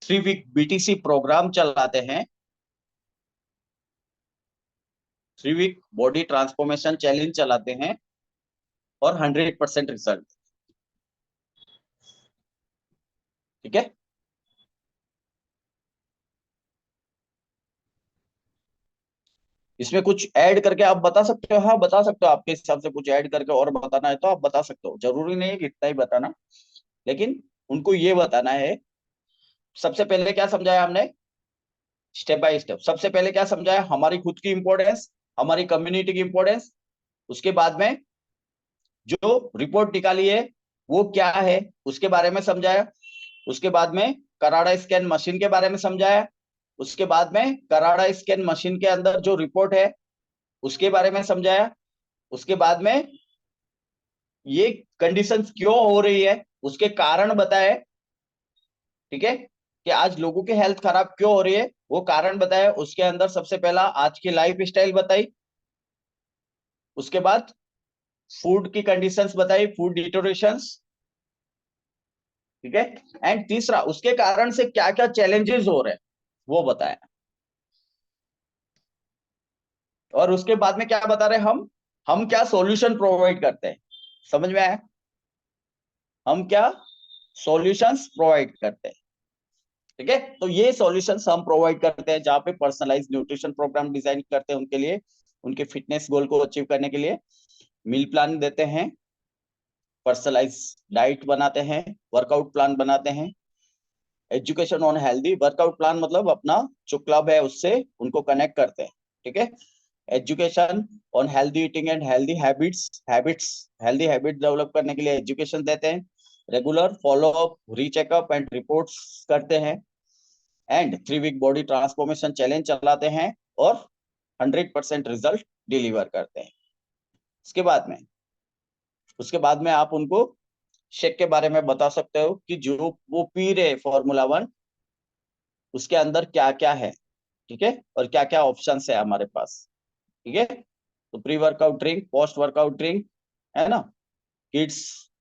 3 वीक बीटीसी प्रोग्राम चलाते हैं, 3 वीक बॉडी ट्रांसफॉर्मेशन चैलेंज चलाते हैं और 100% रिजल्ट। ठीक है। इसमें कुछ ऐड करके आप बता सकते हो? हाँ बता सकते हो, आपके हिसाब से कुछ ऐड करके और बताना है तो आप बता सकते हो, जरूरी नहीं है कि इतना ही बताना, लेकिन उनको ये बताना है। सबसे पहले क्या समझाया हमने, स्टेप बाय स्टेप। सबसे पहले क्या समझाया, हमारी खुद की इंपॉर्टेंस, हमारी कम्युनिटी की इंपॉर्टेंस। उसके बाद में जो रिपोर्ट निकाली है वो क्या है उसके बारे में समझाया। उसके बाद में कराड़ा स्कैन मशीन के बारे में समझाया। उसके बाद में कराड़ा स्कैन मशीन के अंदर जो रिपोर्ट है उसके बारे में समझाया। उसके बाद में ये कंडीशन क्यों हो रही है उसके कारण बताए। ठीक है, कि आज लोगों की हेल्थ खराब क्यों हो रही है वो कारण बताया। उसके अंदर सबसे पहला आज की लाइफ स्टाइल बताई। उसके बाद फूड की कंडीशंस बताई, फूड डिटोरेशंस। ठीक है, एंड तीसरा उसके कारण से क्या क्या चैलेंजेस हो रहे हैं वो बताया। और उसके बाद में क्या बता रहे हैं हम क्या सॉल्यूशन प्रोवाइड करते हैं। समझ में आया? हम क्या सॉल्यूशंस प्रोवाइड करते हैं। ठीक है, तो ये सॉल्यूशंस हम प्रोवाइड करते हैं जहाँ पे पर्सनलाइज न्यूट्रिशन प्रोग्राम डिजाइन करते हैं उनके लिए, उनके फिटनेस गोल को अचीव करने के लिए। मील प्लान देते हैं, पर्सनलाइज डाइट बनाते हैं, वर्कआउट प्लान बनाते हैं, education on healthy. Workout plan मतलब अपना जो क्लब है उससे उनको कनेक्ट करते हैं। ठीक है, education on healthy eating and healthy habits healthy habit develop करने के लिए एजुकेशन देते हैं, regular follow up recheckup and reports करते हैं, and 3 week body transformation challenge चलाते हैं और 100% रिजल्ट डिलीवर करते हैं। उसके बाद में आप उनको शेक के बारे में बता सकते हो कि जो वो पी रहे फॉर्मूला 1 उसके अंदर क्या क्या है। ठीक है, और क्या क्या ऑप्शन है हमारे पास। ठीक है, तो pre workout drink, post workout drink, है ना, किड्स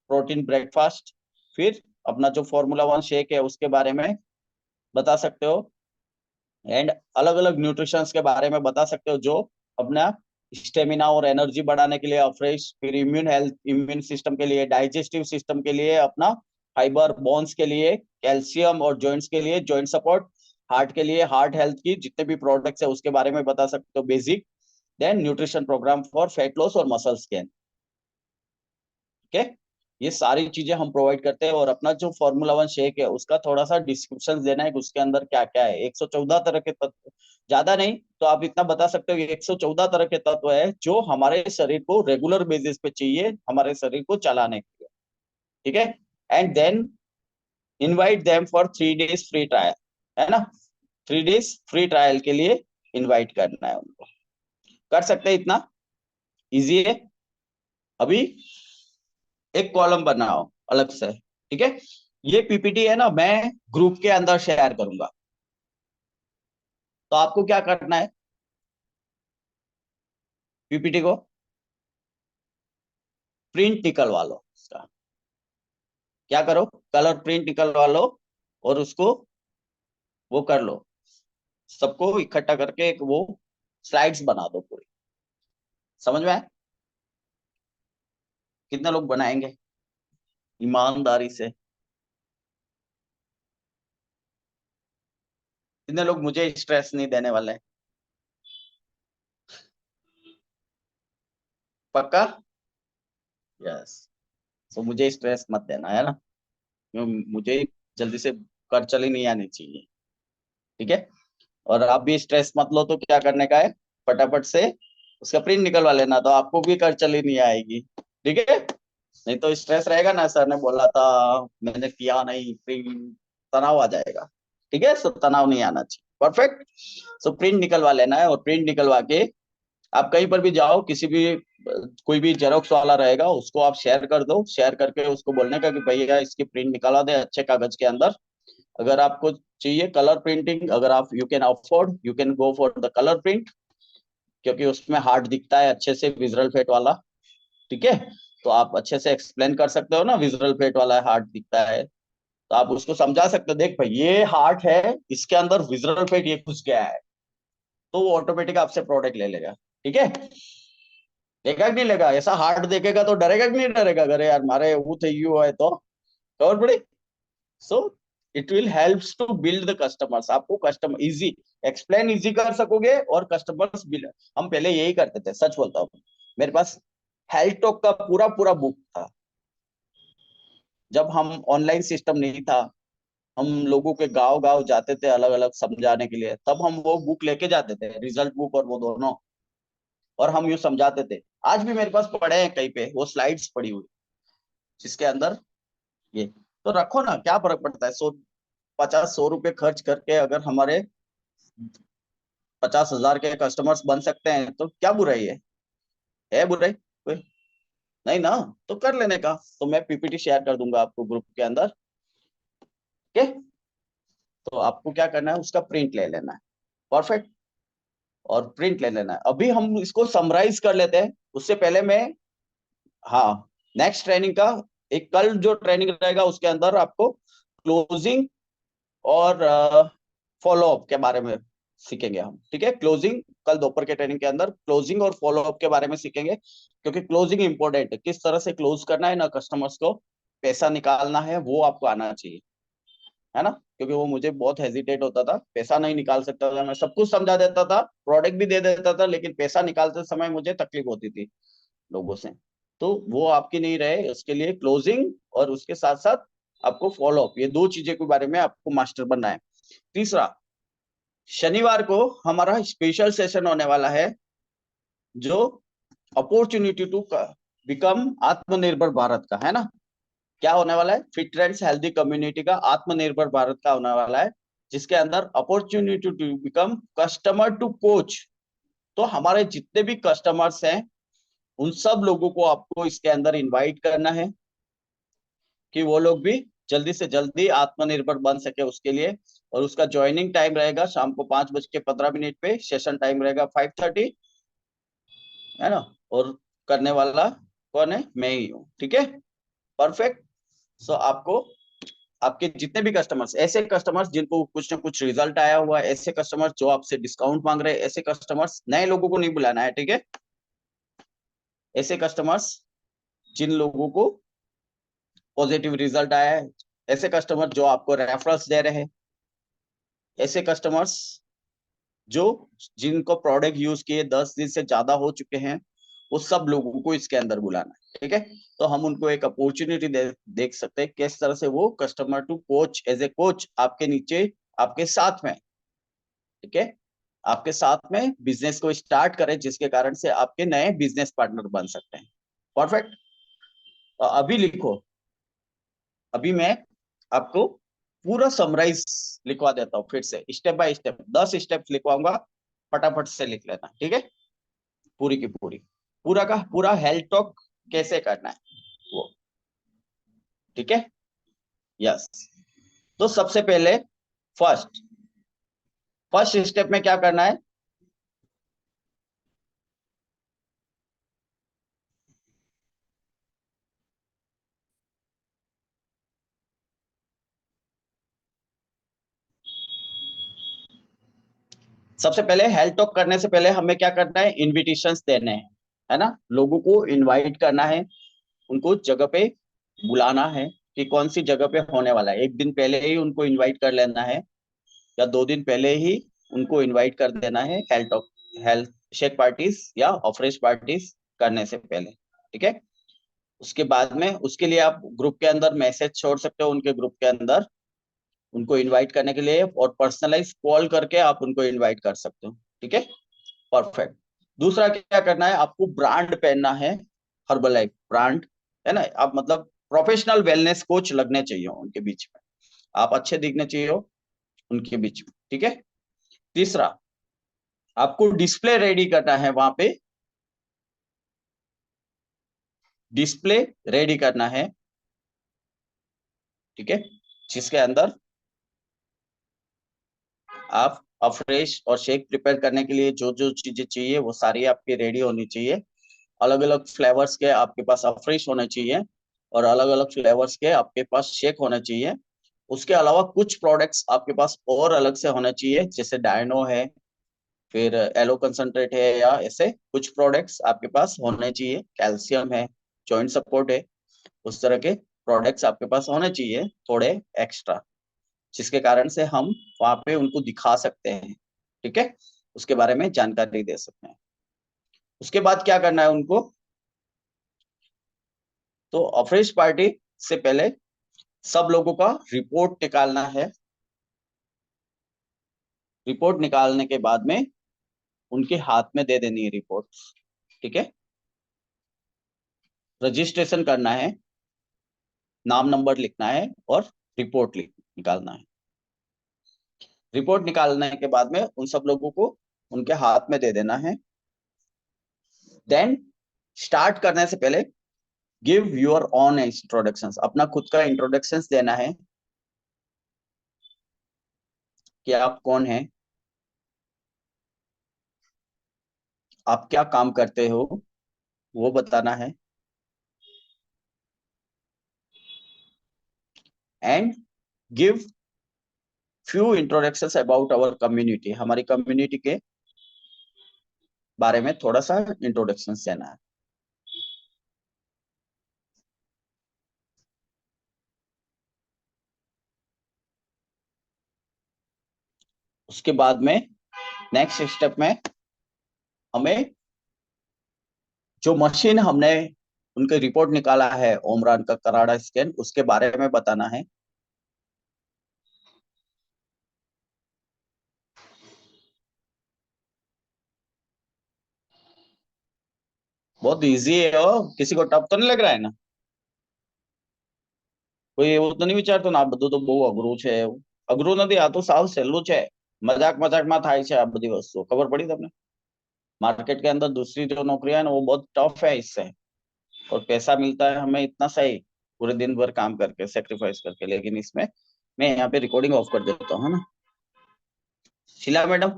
प्रोटीन ब्रेकफास्ट। फिर अपना जो फॉर्मूला 1 शेक है उसके बारे में बता सकते हो, एंड अलग अलग न्यूट्रिशंस के बारे में बता सकते हो जो अपना स्टेमिना और एनर्जी बढ़ाने के लिए, फ्रेश, फिर इम्यून सिस्टम के लिए, डाइजेस्टिव सिस्टम के लिए, अपना फाइबर, बोन्स के लिए, कैल्शियम और जॉइंट्स के लिए, जॉइंट सपोर्ट, हार्ट के लिए, हार्ट हेल्थ की जितने भी प्रोडक्ट्स है उसके बारे में बता सकते हो, basic. Then nutrition programme for fat loss और मसल्स गेन। ठीक है, ये सारी चीजें हम प्रोवाइड करते हैं। और अपना जो फॉर्मूला 1 शेक है उसका थोड़ा सा डिस्क्रिप्शन देना है कि उसके अंदर क्या क्या है। 114 तरह के तत्व, ज्यादा नहीं तो आप इतना बता सकते हो कि 114 तरह के तत्व है जो हमारे शरीर को रेगुलर बेसिस पे चाहिए हमारे शरीर को चलाने के लिए। ठीक है, and then invite them for 3 days free trial, है ना, 3 days फ्री ट्रायल के लिए इनवाइट करना है उनको। कर सकते हैं इतना, इजी है। अभी एक कॉलम बनाओ अलग से, ठीक है। ये पीपीटी है ना, मैं ग्रुप के अंदर शेयर करूंगा, तो आपको क्या करना है, पीपीटी को प्रिंट निकलवा लो इसका, क्या करो, कलर प्रिंट निकलवा लो और उसको वो कर लो, सबको इकट्ठा करके एक वो स्लाइड्स बना दो पूरी। समझ में आए? कितने लोग बनाएंगे ईमानदारी से? कितने लोग मुझे स्ट्रेस नहीं देने वाले? पक्का? यस। तो मुझे स्ट्रेस मत देना, है ना, मुझे जल्दी से कर चली नहीं आनी चाहिए, ठीक है। और आप भी स्ट्रेस मत लो, तो क्या करने का है, फटाफट से उसका प्रिंट निकलवा लेना, तो आपको भी कर चली नहीं आएगी, ठीक है। नहीं तो स्ट्रेस रहेगा ना, सर ने बोला था, मैंने किया नहीं, प्रिंट, तनाव आ जाएगा, ठीक है। सो तनाव नहीं आना चाहिए, परफेक्ट। सो प्रिंट निकलवा लेना है, और प्रिंट निकलवा के आप कहीं पर भी जाओ, किसी भी कोई भी जेरोक्स वाला रहेगा, उसको आप शेयर कर दो, शेयर करके उसको बोलने का कि भैया इसकी प्रिंट निकाला दे अच्छे कागज के अंदर। अगर आपको चाहिए कलर प्रिंटिंग, अगर आप you can afford, you can go for the colour print, क्योंकि उसमें हार्ड दिखता है अच्छे से, विजुअल फेट वाला, ठीक है। तो आप अच्छे से एक्सप्लेन कर सकते हो ना, विजुअल फेट वाला हार्ड दिखता है, तो आप उसको समझा सकते हो, देख भाई ये हार्ट है, इसके अंदर विजुअल फेट ये घुस गया है, तो वो ऑटोमेटिक आपसे प्रोडक्ट ले लेगा, ठीक है। लेगा कि नहीं लेगा? ऐसा हार्ट देखेगा तो डरेगा कि नहीं डरेगा, अरे यार मारे वो थे यू है तो खबर पड़ी। So it will helps to build the customers, आपको कस्टमर इजी एक्सप्लेन इजी कर सकोगे, और कस्टमर्स बिल्ड। हम पहले यही करते थे, सच बोलता हूँ, मेरे पास हेल्थ टॉक का पूरा पूरा बुक था, जब हम ऑनलाइन सिस्टम नहीं था, हम लोगों के गांव गांव जाते थे अलग अलग समझाने के लिए, तब हम वो बुक लेके जाते थे, रिजल्ट बुक और वो दोनों, और हम यूँ समझाते थे। आज भी मेरे पास पड़े हैं कहीं पे वो स्लाइड्स पड़ी हुई, जिसके अंदर ये, तो रखो ना, क्या फर्क पड़ता है, 100 50 100 रुपए खर्च करके अगर हमारे 50,000 के कस्टमर्स बन सकते हैं, तो क्या बुराई है बुराई कोई? नहीं ना, तो कर लेने का। तो मैं पीपीटी शेयर कर दूंगा आपको ग्रुप के अंदर, ओके। तो आपको क्या करना है, उसका प्रिंट ले लेना है, परफेक्ट, और प्रिंट ले लेना है। अभी हम इसको समराइज कर लेते हैं, उससे पहले मैं, हाँ, नेक्स्ट ट्रेनिंग का, एक कल जो ट्रेनिंग रहेगा उसके अंदर आपको क्लोजिंग और फॉलो अप के बारे में सीखेंगे हम, ठीक है। क्लोजिंग कल दोपहर के ट्रेनिंग के अंदर क्लोजिंग और फॉलो अप के बारे में सीखेंगे, क्योंकि क्लोजिंग इंपॉर्टेंट है, किस तरह से क्लोज करना है ना, कस्टमर्स को पैसा निकालना है वो आपको आना चाहिए, है ना। क्योंकि वो मुझे बहुत हेजिटेट होता था, पैसा नहीं निकाल सकता था, मैं सब कुछ समझा देता था, प्रोडक्ट भी दे देता था, लेकिन पैसा निकालते समय मुझे तकलीफ होती थी लोगों से। तो वो आपकी नहीं रहे, उसके लिए क्लोजिंग और उसके साथ साथ आपको फॉलो अप, ये दो चीजें के बारे में आपको मास्टर बनना है। तीसरा, शनिवार को हमारा स्पेशल सेशन होने वाला है, जो अपॉर्चुनिटी टू बिकम आत्मनिर्भर भारत का, है ना। क्या होने वाला है, फिट फ्रेंड्स हेल्दी कम्युनिटी का आत्मनिर्भर भारत का होने वाला है, जिसके अंदर opportunity to become customer to coach. तो हमारे जितने भी कस्टमर्स हैं, उन सब लोगों को आपको इसके अंदर इनवाइट करना है, कि वो लोग भी जल्दी से जल्दी आत्मनिर्भर बन सके उसके लिए। और उसका ज्वाइनिंग टाइम रहेगा शाम को 5:15 पे, सेशन टाइम रहेगा 5:30, है ना। और करने वाला कौन है, मैं ही हूँ, ठीक है, परफेक्ट। सो आपको आपके जितने भी कस्टमर्स, ऐसे कस्टमर्स जिनको कुछ ना कुछ रिजल्ट आया हुआ है, ऐसे कस्टमर्स जो आपसे डिस्काउंट मांग रहे हैं, ऐसे कस्टमर्स, नए लोगों को नहीं बुलाना है, ठीक है। ऐसे कस्टमर्स जिन लोगों को पॉजिटिव रिजल्ट आया है, ऐसे कस्टमर जो आपको रेफरल्स दे रहे हैं, ऐसे कस्टमर्स जो जिनको प्रोडक्ट यूज किए 10 दिन से ज्यादा हो चुके हैं, वो सब लोगों को इसके अंदर बुलाना है, ठीक है। तो हम उनको एक अपॉर्चुनिटी देख सकते हैं, किस तरह से वो customer to coach, as a coach आपके नीचे, आपके साथ में, ठीक है, आपके साथ में बिजनेस को स्टार्ट करें, जिसके कारण से आपके नए बिजनेस पार्टनर बन सकते हैं, परफेक्ट। अभी लिखो, अभी मैं आपको पूरा समराइज लिखवा देता हूँ, फिर से स्टेप बाय स्टेप 10 स्टेप लिखवाऊंगा, फटाफट से लिख लेना, ठीक है। पूरी की पूरी, पूरा का पूरा हेल्थ टॉक कैसे करना है वो, ठीक है। यस, तो सबसे पहले फर्स्ट फर्स्ट स्टेप में क्या करना है, सबसे पहले हेल्थ टॉक करने से पहले हमें क्या करना है, इनविटेशंस देने हैं, है ना। लोगों को इनवाइट करना है, उनको जगह पे बुलाना है कि कौन सी जगह पे होने वाला है, एक दिन पहले ही उनको इनवाइट कर लेना है, या 2 दिन पहले ही उनको इनवाइट कर देना है health talk, health shake parties या ऑफरेश पार्टीज करने से पहले, ठीक है। उसके बाद में उसके लिए आप ग्रुप के अंदर मैसेज छोड़ सकते हो, उनके ग्रुप के अंदर उनको इनवाइट करने के लिए, और पर्सनलाइज कॉल करके आप उनको इनवाइट कर सकते हो, ठीक है। परफेक्ट। दूसरा क्या करना है, आपको ब्रांड पहनना है, हर्बलाइफ ब्रांड, है ना। आप मतलब प्रोफेशनल वेलनेस कोच लगने चाहिए उनके बीच में, आप अच्छे दिखने चाहिए उनके बीच में, ठीक है। तीसरा, आपको डिस्प्ले रेडी करना है, वहां पे डिस्प्ले रेडी करना है, ठीक है, जिसके अंदर आप अफ्रेश और शेक प्रिपेयर करने के लिए जो जो चीजें चाहिए वो सारी आपकी रेडी होनी चाहिए। अलग अलग फ्लेवर्स के आपके पास अफ्रेश होने चाहिए, और अलग अलग फ्लेवर्स के आपके पास शेक होने चाहिए। उसके अलावा कुछ प्रोडक्ट्स आपके पास और अलग से होने चाहिए, जैसे डायनो है, फिर एलो कंसंट्रेट है, या ऐसे कुछ प्रोडक्ट्स आपके पास होने चाहिए, कैल्शियम है, जॉइंट सपोर्ट है, उस तरह के प्रोडक्ट्स आपके पास होने चाहिए थोड़े एक्स्ट्रा, जिसके कारण से हम वहां पे उनको दिखा सकते हैं, ठीक है, उसके बारे में जानकारी दे सकते हैं। उसके बाद क्या करना है उनको, तो अफ्रेश पार्टी से पहले सब लोगों का रिपोर्ट निकालना है। रिपोर्ट निकालने के बाद में उनके हाथ में दे देनी है रिपोर्ट, ठीक है। रजिस्ट्रेशन करना है, नाम नंबर लिखना है, और रिपोर्ट निकालना है। रिपोर्ट निकालने के बाद में उन सब लोगों को उनके हाथ में दे देना है। देन स्टार्ट करने से पहले गिव योर ओन इंट्रोडक्शन, अपना खुद का इंट्रोडक्शन देना है कि आप कौन हैं, आप क्या काम करते हो वो बताना है, and give few introductions about our community, हमारी कम्युनिटी के बारे में थोड़ा सा इंट्रोडक्शन देना है। उसके बाद में नेक्स्ट स्टेप में हमें जो मशीन हमने उनके रिपोर्ट निकाला है ओमरान का कराड़ा स्कैन, उसके बारे में बताना है। बहुत इजी है, किसी को टफ तो नहीं लग रहा है ना, કોઈ એવું તો નહીં વિચારતો ને આ બધું તો બહુ અઘરું છે, એવું અઘરું નથી, આ તો સાવ સહેલું છે, મજાક મજાકમાં થાય છે આ બધી વસ્તુ, ખબર પડી તમને। मार्केट के अंदर दूसरी जो नौकरियां है ना वो बहुत टफ है इससे, और पैसा मिलता है हमें इतना सही, पूरे दिन भर काम करके सेक्रीफाइस करके, लेकिन इसमें मैं यहाँ पे रिकॉर्डिंग ऑफ कर देता हूँ, है ना। शीला मैडम,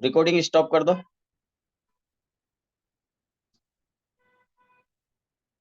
रिकॉर्डिंग स्टॉप कर दो।